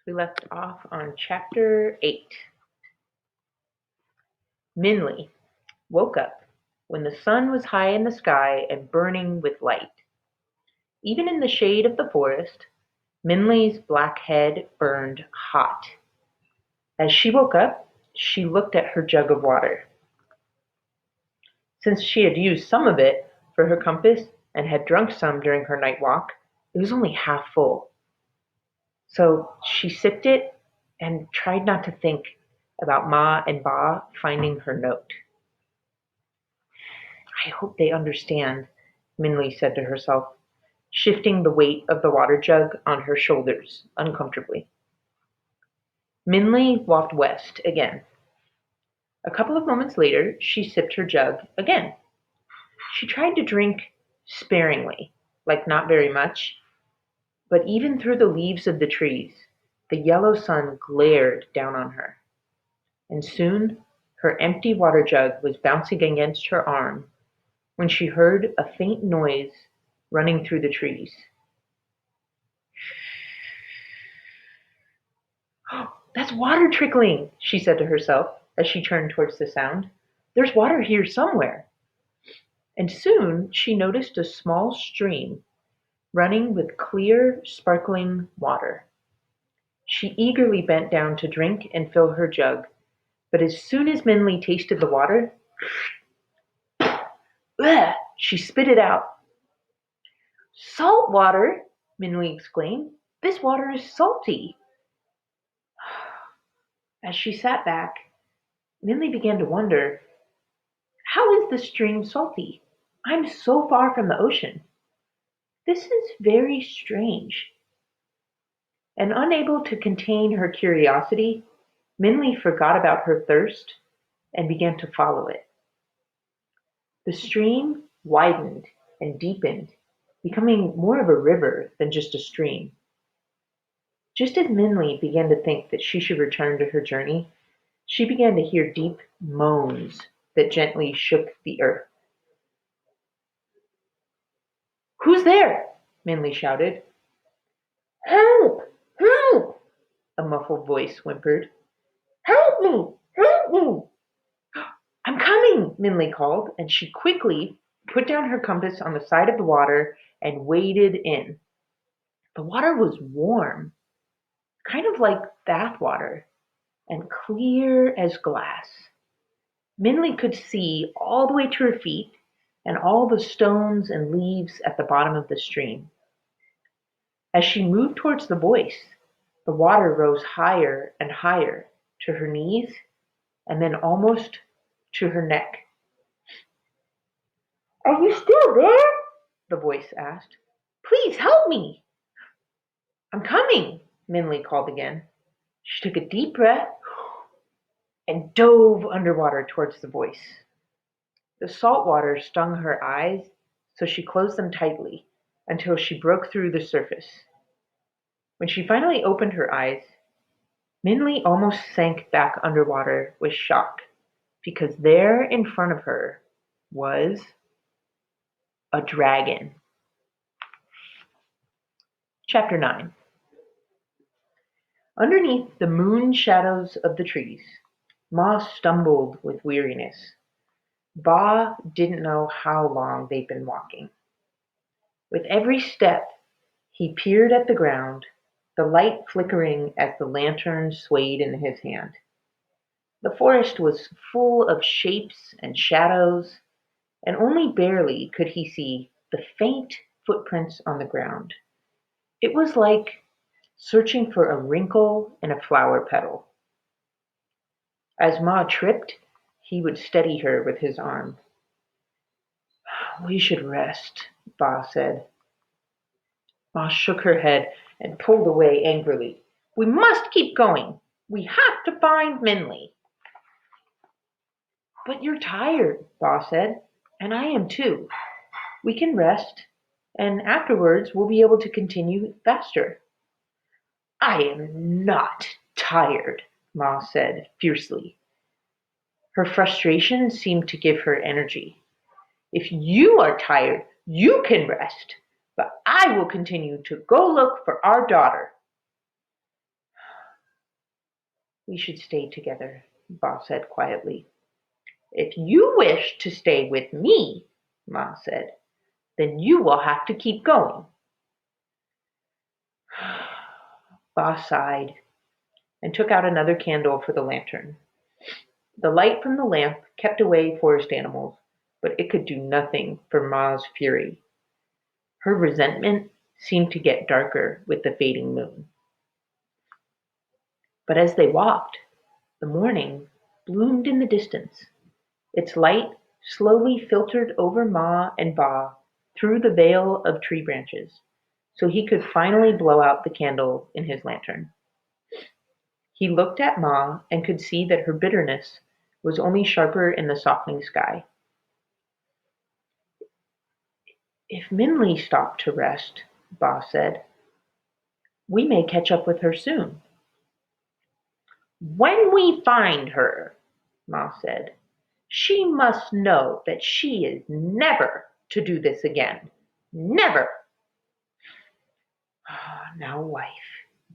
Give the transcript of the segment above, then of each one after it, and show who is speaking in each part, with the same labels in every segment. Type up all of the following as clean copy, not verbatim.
Speaker 1: We left off on chapter 8. Minli woke up when the sun was high in the sky and burning with light. Even in the shade of the forest, Minli's black head burned hot. As she woke up, she looked at her jug of water. Since she had used some of it for her compass and had drunk some during her night walk, it was only half full. So she sipped it and tried not to think about Ma and Ba finding her note. I hope they understand, Minli said to herself, shifting the weight of the water jug on her shoulders uncomfortably. Minli walked west again. A couple of moments later, she sipped her jug again. She tried to drink sparingly, like not very much, but even through the leaves of the trees, the yellow sun glared down on her. And soon, her empty water jug was bouncing against her arm when she heard a faint noise running through the trees. "Oh, that's water trickling," she said to herself as she turned towards the sound. "There's water here somewhere." And soon she noticed a small stream running with clear, sparkling water. She eagerly bent down to drink and fill her jug, but as soon as Minli tasted the water, she spit it out. "Salt water!" Minli exclaimed. "This water is salty." As she sat back, Minli began to wonder, how is the stream salty? I'm so far from the ocean. This is very strange. And unable to contain her curiosity, Minli forgot about her thirst and began to follow it. The stream widened and deepened, becoming more of a river than just a stream. Just as Minli began to think that she should return to her journey, she began to hear deep moans that gently shook the earth. "Who's there?" Minli shouted. "Help! Help!" a muffled voice whimpered. "Help me! Help me!" "I'm coming!" Minli called, and she quickly put down her compass on the side of the water and waded in. The water was warm, kind of like bath water, and clear as glass. Minli could see all the way to her feet and all the stones and leaves at the bottom of the stream. As she moved towards the voice, the water rose higher and higher to her knees and then almost to her neck. "Are you still there?" the voice asked. "Please help me." "I'm coming," Minli called again. She took a deep breath and dove underwater towards the voice. The salt water stung her eyes, so she closed them tightly until she broke through the surface. When she finally opened her eyes, Minli almost sank back underwater with shock, because there in front of her was a dragon. Chapter 9. Underneath the moon shadows of the trees, Ma stumbled with weariness. Ba didn't know how long they'd been walking. With every step, he peered at the ground, the light flickering as the lantern swayed in his hand. The forest was full of shapes and shadows, and only barely could he see the faint footprints on the ground. It was like searching for a wrinkle in a flower petal. As Ma tripped, he would steady her with his arm. "We should rest," Ba said. Ma shook her head and pulled away angrily. "We must keep going. We have to find Minli." "But you're tired," Ba said, "and I am too. We can rest, and afterwards we'll be able to continue faster." "I am not tired," Ma said fiercely. Her frustration seemed to give her energy. "If you are tired, you can rest, but I will continue to go look for our daughter." We should stay together, Ba said quietly. If you wish to stay with me, Ma said, then you will have to keep going. Ba sighed and took out another candle for the lantern. The light from the lamp kept away forest animals, but it could do nothing for Ma's fury. Her resentment seemed to get darker with the fading moon. But as they walked, the morning bloomed in the distance. Its light slowly filtered over Ma and Ba through the veil of tree branches, so he could finally blow out the candle in his lantern. He looked at Ma and could see that her bitterness was only sharper in the softening sky. If Minli stopped to rest, Ba said, we may catch up with her soon. When we find her, Ma said, she must know that she is never to do this again. Never. Now, wife,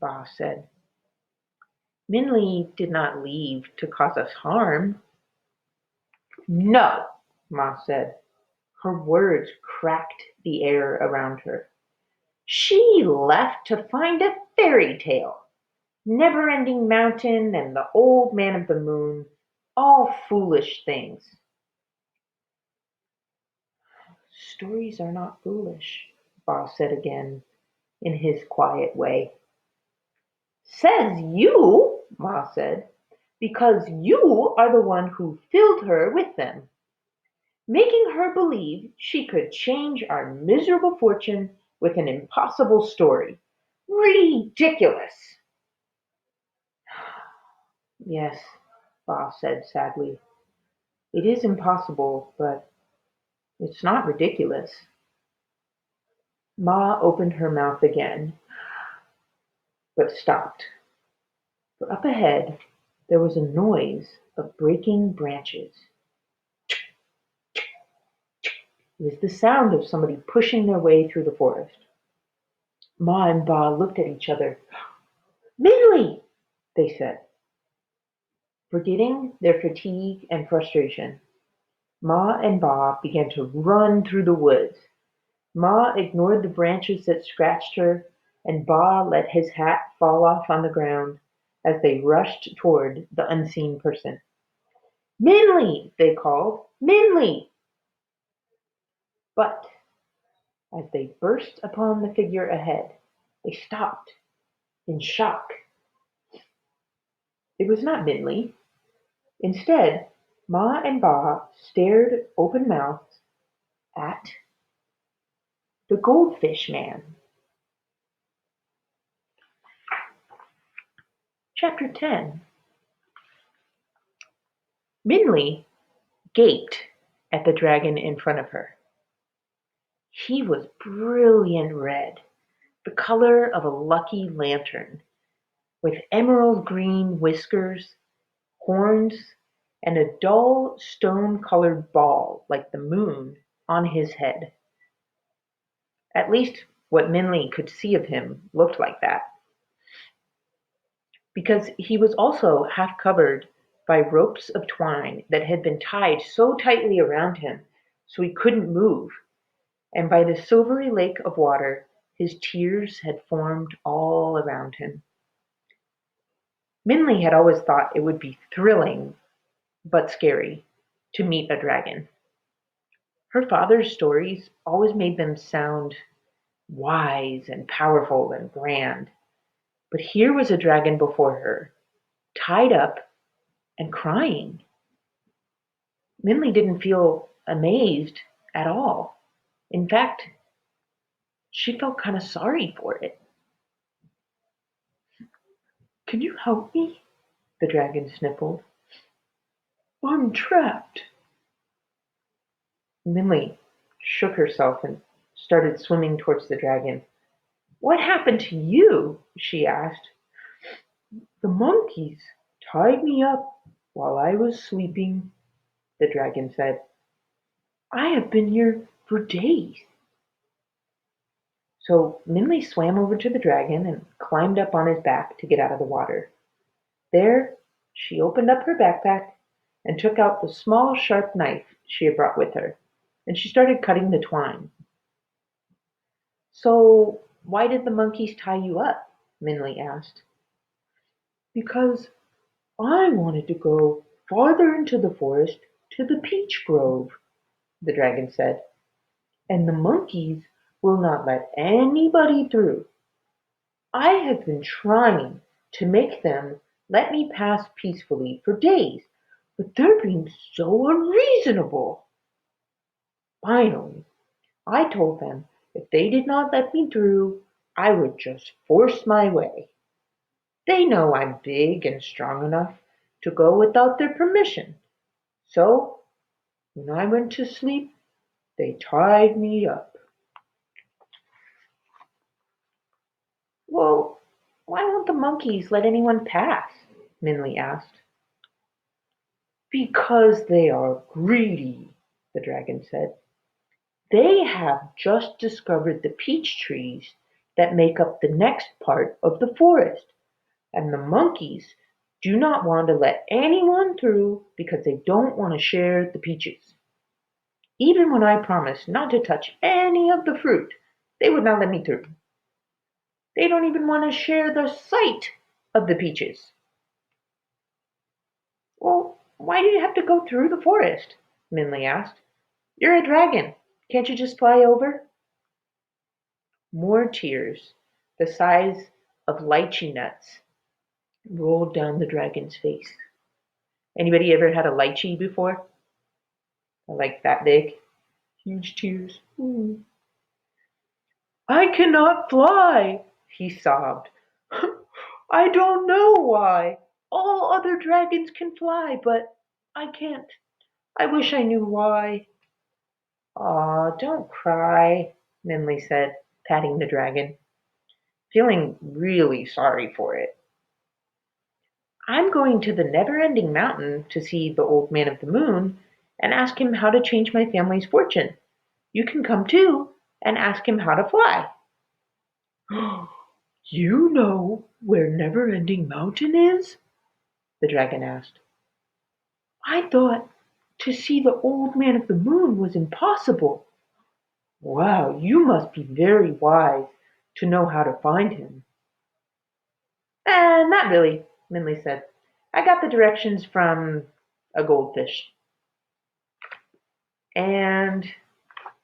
Speaker 1: Ba said. Minli did not leave to cause us harm. No, Ma said. Her words cracked the air around her. She left to find a fairy tale. Never-ending mountain and the old man of the moon, all foolish things. Stories are not foolish, Ba said again, in his quiet way. Says you, Ma said, because you are the one who filled her with them, making her believe she could change our miserable fortune with an impossible story. Ridiculous! Yes, Ba said sadly. It is impossible, but it's not ridiculous. Ma opened her mouth again, but stopped. For up ahead there was a noise of breaking branches. It was the sound of somebody pushing their way through the forest. Ma and Ba looked at each other. Minli, they said. Forgetting their fatigue and frustration, Ma and Ba began to run through the woods. Ma ignored the branches that scratched her, and Ba let his hat fall off on the ground as they rushed toward the unseen person. Minli, they called. Minli! But as they burst upon the figure ahead, they stopped in shock. It was not Minli. Instead, Ma and Ba stared open-mouthed at the Goldfish Man. Chapter 10. Minli gaped at the dragon in front of her. He was brilliant red, the color of a lucky lantern, with emerald green whiskers, horns, and a dull stone-colored ball like the moon on his head. At least what Minli could see of him looked like that, because he was also half covered by ropes of twine that had been tied so tightly around him so he couldn't move, and by the silvery lake of water his tears had formed all around him. Minli had always thought it would be thrilling but scary to meet a dragon. Her father's stories always made them sound wise and powerful and grand, but here was a dragon before her, tied up and crying. Minli didn't feel amazed at all. In fact, she felt kind of sorry for it. Can you help me? The dragon sniffled. I'm trapped. Minli shook herself and started swimming towards the dragon. What happened to you? She asked. The monkeys tied me up while I was sleeping, the dragon said. I have been here for days. So Minli swam over to the dragon and climbed up on his back to get out of the water. There she opened up her backpack and took out the small sharp knife she had brought with her, and she started cutting the twine. "So why did the monkeys tie you up?" Minley asked. "Because I wanted to go farther into the forest to the peach grove," the dragon said, "and the monkeys will not let anybody through. I have been trying to make them let me pass peacefully for days, but they're being so unreasonable. Finally, I told them if they did not let me through, I would just force my way. They know I'm big and strong enough to go without their permission, so when I went to sleep, they tied me up." "Well, why won't the monkeys let anyone pass?" Minley asked. "Because they are greedy," the dragon said. "They have just discovered the peach trees that make up the next part of the forest, and the monkeys do not want to let anyone through because they don't want to share the peaches. Even when I promised not to touch any of the fruit, they would not let me through. They don't even want to share the sight of the peaches." "Well, why do you have to go through the forest?" Minley asked. "You're a dragon. Can't you just fly over?" More tears, the size of lychee nuts, rolled down the dragon's face. Anybody ever had a lychee before? Like that big? Huge tears. "I cannot fly," he sobbed. "I don't know why. All other dragons can fly, but I can't. I wish I knew why." "Aw, don't cry," Minley said, patting the dragon, feeling really sorry for it. "I'm going to the never-ending mountain to see the Old Man of the Moon and ask him how to change my family's fortune. You can come too and ask him how to fly." "You know where Never-Ending Mountain is?" the dragon asked. "I thought to see the Old Man of the Moon was impossible. Wow, you must be very wise to know how to find him." Not really," Minley said. "I got the directions from a goldfish." And